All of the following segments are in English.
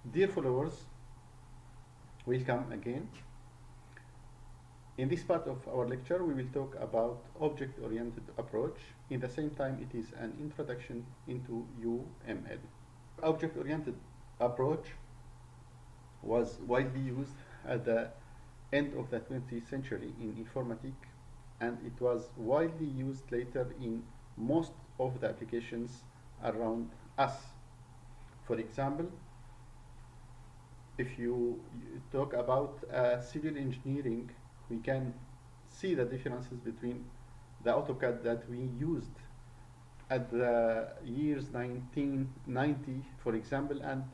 Dear followers, welcome again. In this part of our lecture, we will talk about object-oriented approach. In the same time, it is an introduction into UML. Object-oriented approach was widely used at the end of the 20th century in informatics, and it was widely used later in most of the applications around us. For example, if you talk about civil engineering, we can see the differences between the AutoCAD that we used at the years 1990, for example, and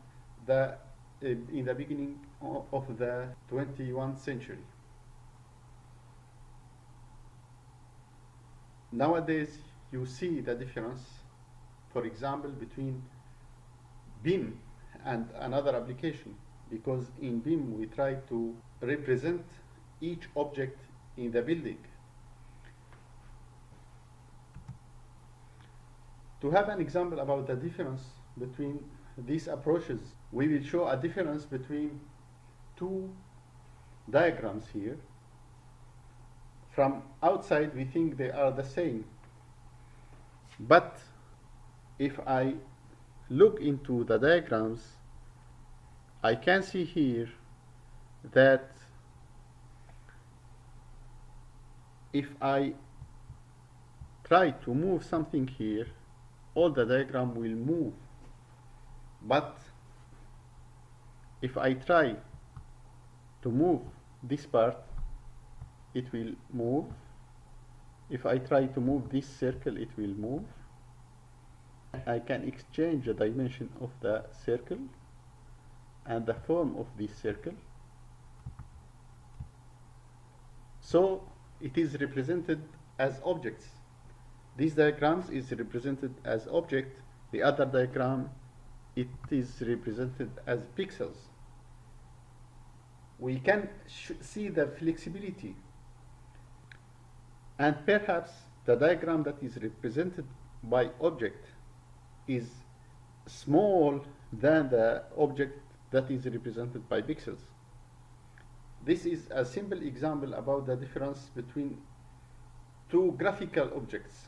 in the beginning of the 21st century. Nowadays, you see the difference, for example, between BIM and another application, because in BIM we try to represent each object in the building. To have an example about the difference between these approaches, we will show a difference between two diagrams here. From outside we think they are the same, but if I look into the diagrams, I can see here that if I try to move something here, all the diagram will move. But if I try to move this part, it will move. If I try to move this circle, it will move. I can exchange the dimension of the circle and the form of this circle. So it is represented as objects. These diagrams is represented as object. The other diagram, it is represented as pixels. We can see the flexibility, and perhaps the diagram that is represented by object is small than the object that is represented by pixels. This is a simple example about the difference between two graphical objects.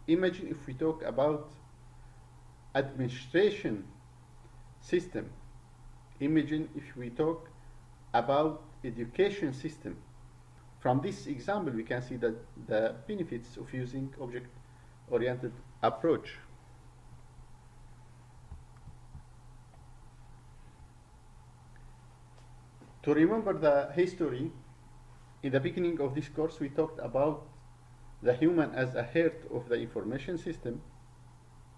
Imagine if we talk about administration system. Imagine if we talk about education system. From this example, we can see that the benefits of using object-oriented approach. To remember the history, in the beginning of this course, we talked about the human as a heart of the information system,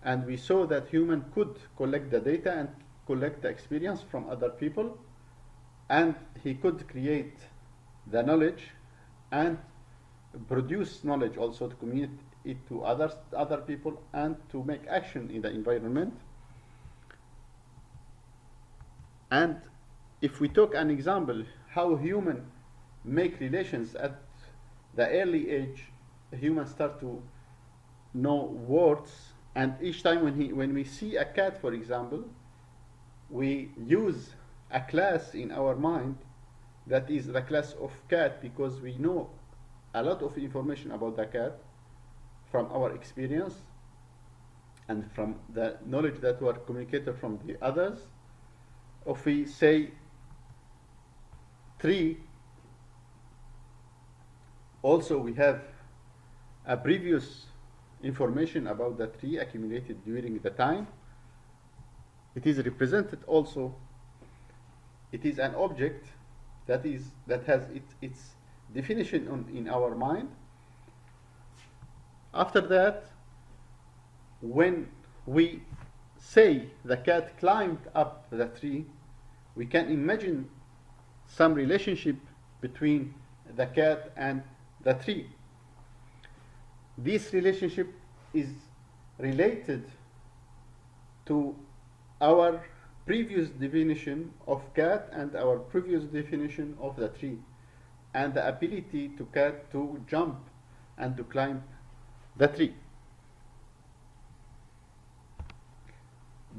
and we saw that human could collect the data and collect the experience from other people, and he could create the knowledge and produce knowledge also to communicate it to other people and to make action in the environment. And if we took an example how human make relations at the early age, humans start to know words, and each time when we see a cat, for example, we use a class in our mind that is the class of cat, because we know a lot of information about the cat from our experience and from the knowledge that were communicated from the others. If we say tree, also we have a previous information about the tree accumulated during the time. It is represented also, it is an object that has its definition in our mind. After that, when we say the cat climbed up the tree, we can imagine some relationship between the cat and the tree. This relationship is related to our previous definition of cat and our previous definition of the tree, and the ability to cat to jump and to climb the tree.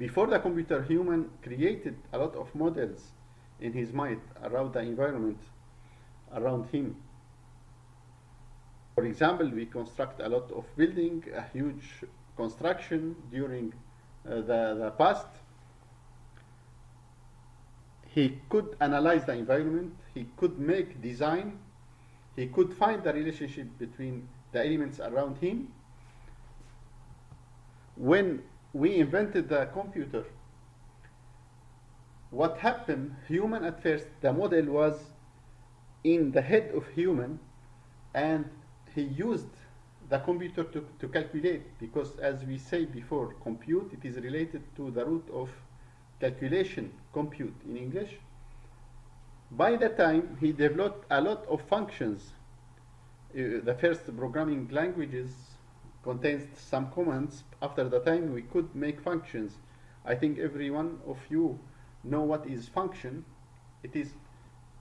Before the computer, human created a lot of models in his mind around the environment around him. For example, we construct a lot of building, a huge construction during the past. He could analyze the environment, he could make design, he could find the relationship between the elements around him. When we invented the computer, what happened, human at first, the model was in the head of human, and he used the computer to calculate, because as we said before, compute, it is related to the root of calculation, compute in English. By the time he developed a lot of functions, the first programming languages contains some commands. After the time we could make functions. I think every one of you know what is function. It is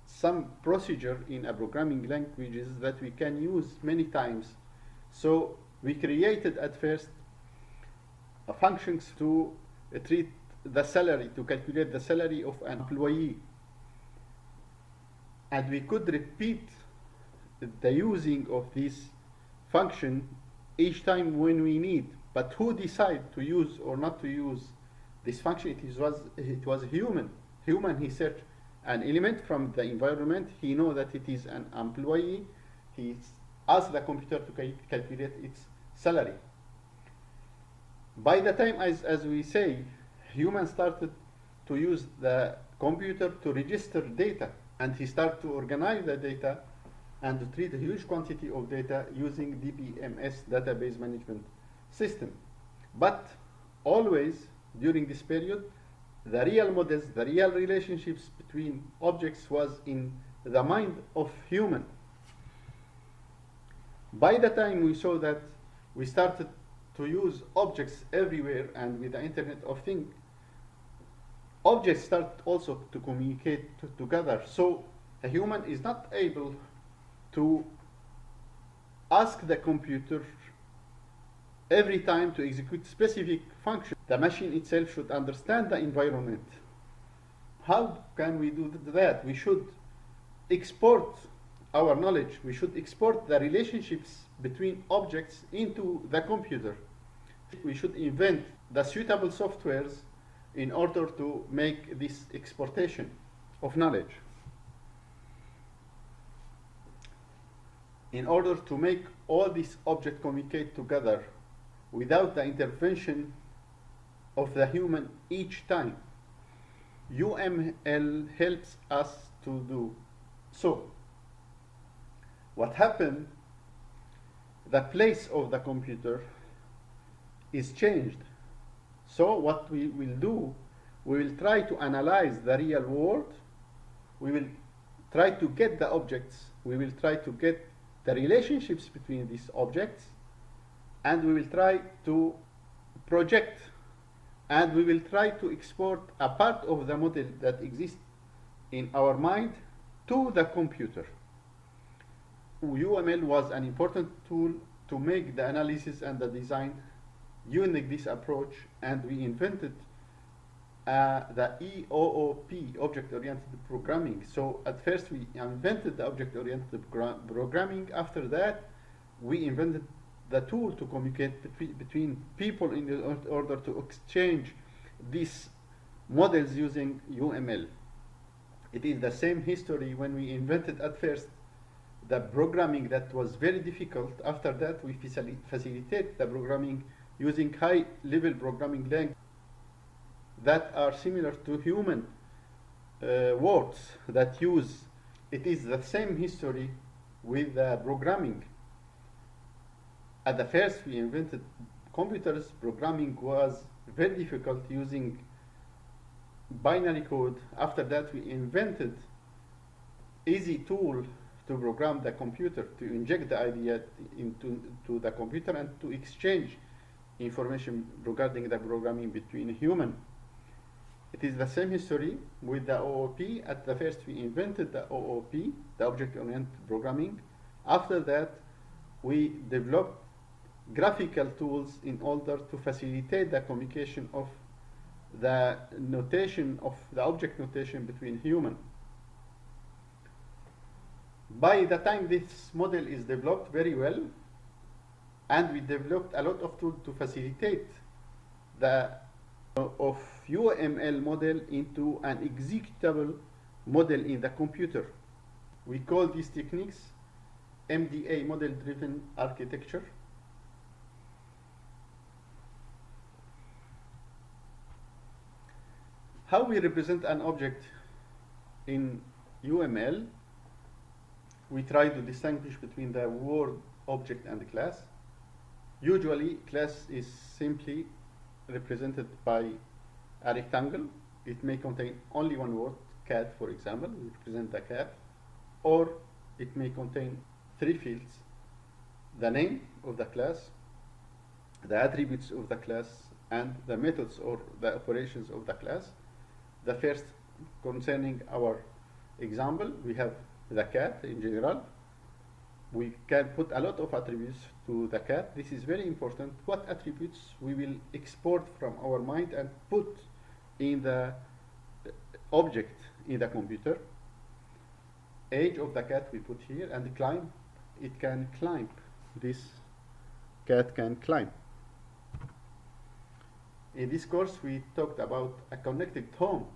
some procedure in a programming languages that we can use many times. So we created at first functions to treat the salary, to calculate the salary of an employee. And we could repeat the using of this function each time when we need. But who decide to use or not to use this function? It was human. Human, he searched an element from the environment. He know that it is an employee. He asked the computer to calculate its salary. By the time, as we say, humans started to use the computer to register data, and he started to organize the data and to treat a huge quantity of data using DBMS, database management system. But always during this period, the real models, the real relationships between objects was in the mind of human. By the time we saw that we started to use objects everywhere, and with the Internet of Things, objects start also to communicate together. So a human is not able to ask the computer every time to execute specific function. The machine itself should understand the environment. How can we do that? We should export our knowledge. We should export the relationships between objects into the computer. We should invent the suitable softwares in order to make this exportation of knowledge. In order to make all these objects communicate together without the intervention of the human each time, UML helps us to do so. What happened? The place of the computer is changed. So what we will do, we will try to analyze the real world. We will try to get the objects. We will try to get the relationships between these objects, and we will try to project, and we will try to export a part of the model that exists in our mind to the computer. UML was an important tool to make the analysis and the design using this approach, and we invented the EOOP, object-oriented programming. So at first we invented the object-oriented programming. After that, we invented the tool to communicate between people in order to exchange these models using UML. It is the same history when we invented at first the programming that was very difficult. After that, we facilitate the programming using high-level programming language that are similar to human words that use. It is the same history with programming. At the first we invented computers, programming was very difficult using binary code. After that we invented easy tool to program the computer, to inject the idea into the computer and to exchange information regarding the programming between human. It is the same history with the OOP. At the first we invented the OOP, the object-oriented programming. After that we developed graphical tools in order to facilitate the communication of the notation of the object notation between human. By the time this model is developed very well, and we developed a lot of tools to facilitate the of UML model into an executable model in the computer. We call these techniques MDA, model-driven architecture. How we represent an object in UML, we try to distinguish between the word, object, and the class. Usually, class is simply represented by a rectangle. It may contain only one word, cat, for example. We represent the cat. Or it may contain three fields: the name of the class, the attributes of the class, and the methods or the operations of the class. The first, concerning our example, we have the cat in general. We can put a lot of attributes to the cat. This is very important. What attributes we will export from our mind and put in the object in the computer. Age of the cat we put here, and climb. It can climb. This cat can climb. In this course, we talked about a connected home,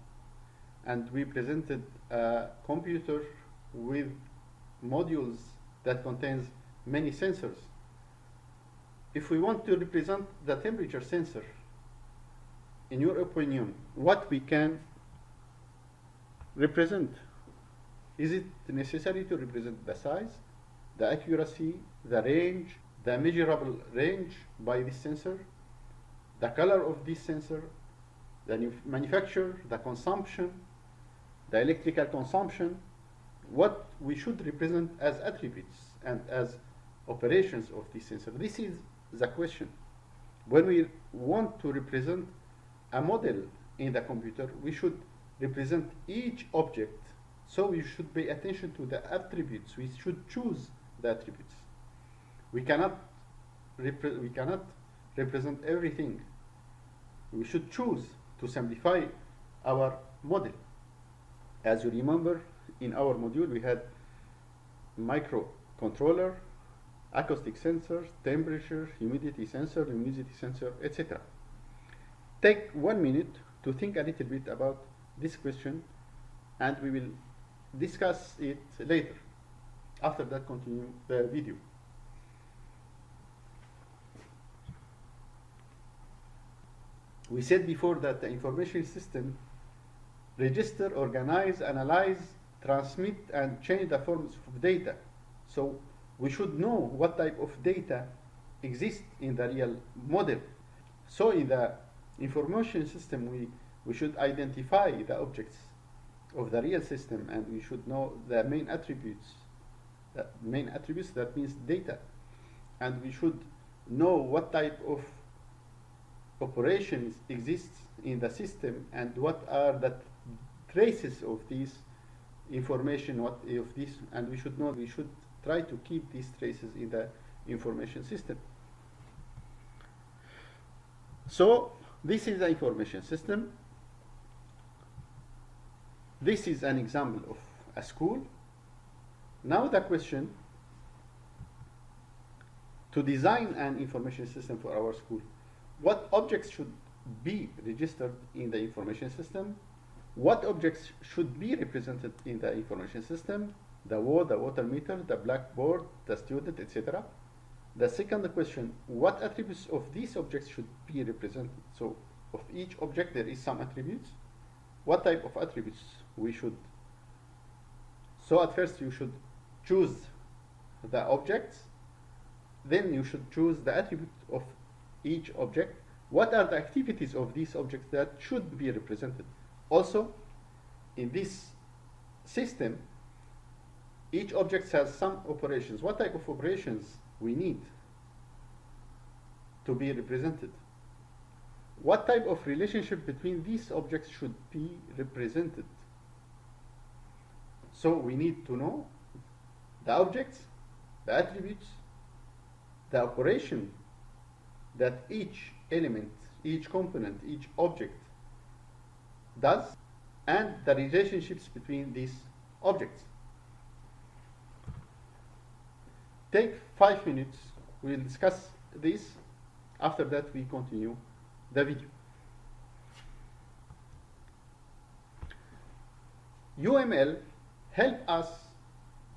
and we presented a computer with modules that contains many sensors. If we want to represent the temperature sensor, in your opinion, what we can represent? Is it necessary to represent the size, the accuracy, the range, the measurable range by this sensor, the color of this sensor, the manufacture, the consumption, the electrical consumption? What we should represent as attributes and as operations of this sensor? This is the question. When we want to represent a model in the computer, we should represent each object. So we should pay attention to the attributes. We should choose the attributes. We cannot represent everything. We should choose to simplify our model. As you remember, in our module we had microcontroller, acoustic sensor, temperature, humidity sensor, luminosity sensor, etc. Take 1 minute to think a little bit about this question, and we will discuss it later. After that, continue the video. We said before that the information system register, organize, analyze, transmit, and change the forms of data. So we should know what type of data exists in the real model. So in the information system, we should identify the objects of the real system, and we should know the main attributes. Main attributes, that means data. And we should know what type of operations exists in the system and what are the traces of this information, what of this, and we should know, we should try to keep these traces in the information system. So this is the information system. This is an example of a school. Now the question, to design an information system for our school, what objects should be registered in the information system? What objects should be represented in the information system? The wall, the water meter, the blackboard, the student, etc. The second question, what attributes of these objects should be represented? So of each object there is some attributes. What type of attributes we should? So at first you should choose the objects, then you should choose the attribute of each object. What are the activities of these objects that should be represented? Also, in this system, each object has some operations. What type of operations we need to be represented? What type of relationship between these objects should be represented? So we need to know the objects, the attributes, the operation that each element, each component, each object does and the relationships between these objects. Take 5 minutes, we'll discuss this. After that, we continue the video. UML help us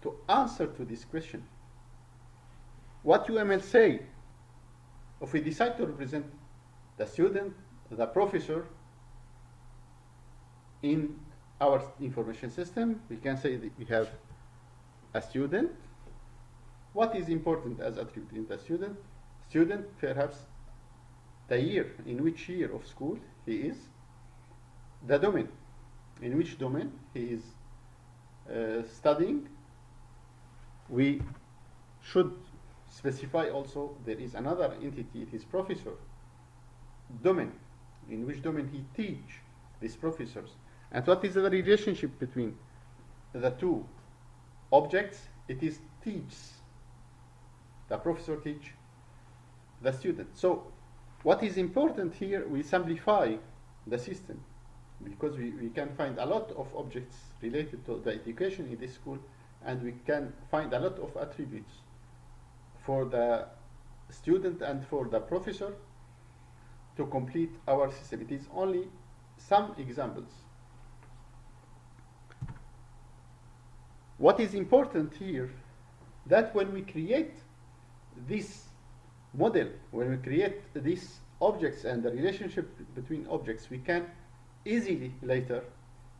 to answer to this question. What UML say? If we decide to represent the student, the professor in our information system, we can say that we have a student. What is important as attribute in the student? Student, perhaps the year, in which year of school he is, the domain, in which domain he is studying. We should specify also there is another entity, it is professor, domain, in which domain he teach these professors. And what is the relationship between the two objects? It is teaches. The professor teach the student. So what is important here, we simplify the system, because we can find a lot of objects related to the education in this school, and we can find a lot of attributes for the student and for the professor to complete our system. It is only some examples. What is important here, that when we create this model, when we create these objects and the relationship between objects, we can easily later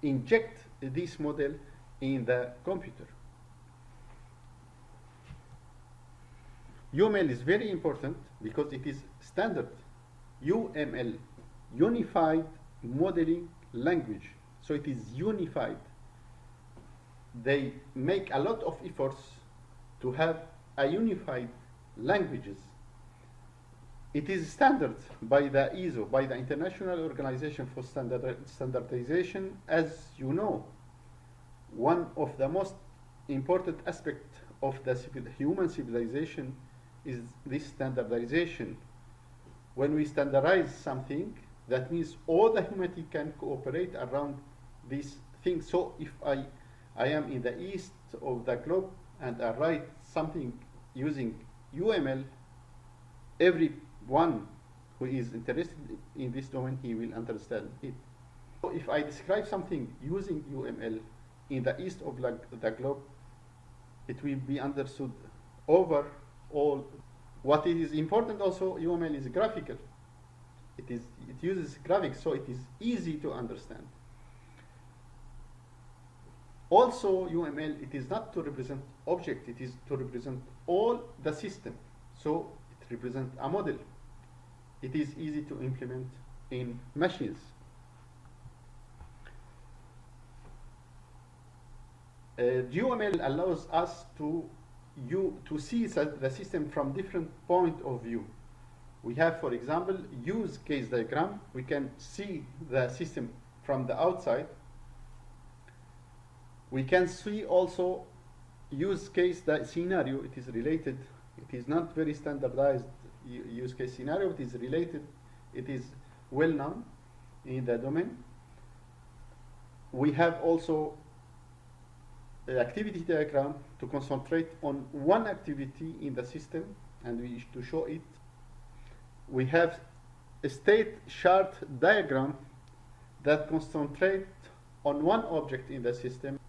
inject this model in the computer. UML is very important because it is standard UML, Unified Modeling Language. So it is unified. They make a lot of efforts to have a unified languages. It is standard by the ISO, by the International Organization for Standardization. As you know, one of the most important aspects of the human civilization is this standardization. When we standardize something, that means all the humanity can cooperate around these things. So if I am in the east of the globe and I write something using UML, everyone who is interested in this domain, he will understand it. So if I describe something using UML in the east of the globe, it will be understood over all. What is important also, UML is graphical. It uses graphics, so it is easy to understand. Also, UML, it is not to represent object, it is to represent all the system. So it represents a model. It is easy to implement in machines. UML allows us to see the system from different point of view. We have, for example, use case diagram. We can see the system from the outside. We can see also use case scenario. It is related. It is not very standardized use case scenario. It is related. It is well known in the domain. We have also activity diagram to concentrate on one activity in the system, and we wish to show it. We have a state chart diagram that concentrate on one object in the system.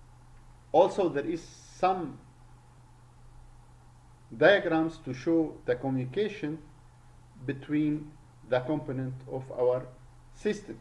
Also, there is some diagrams to show the communication between the component of our system.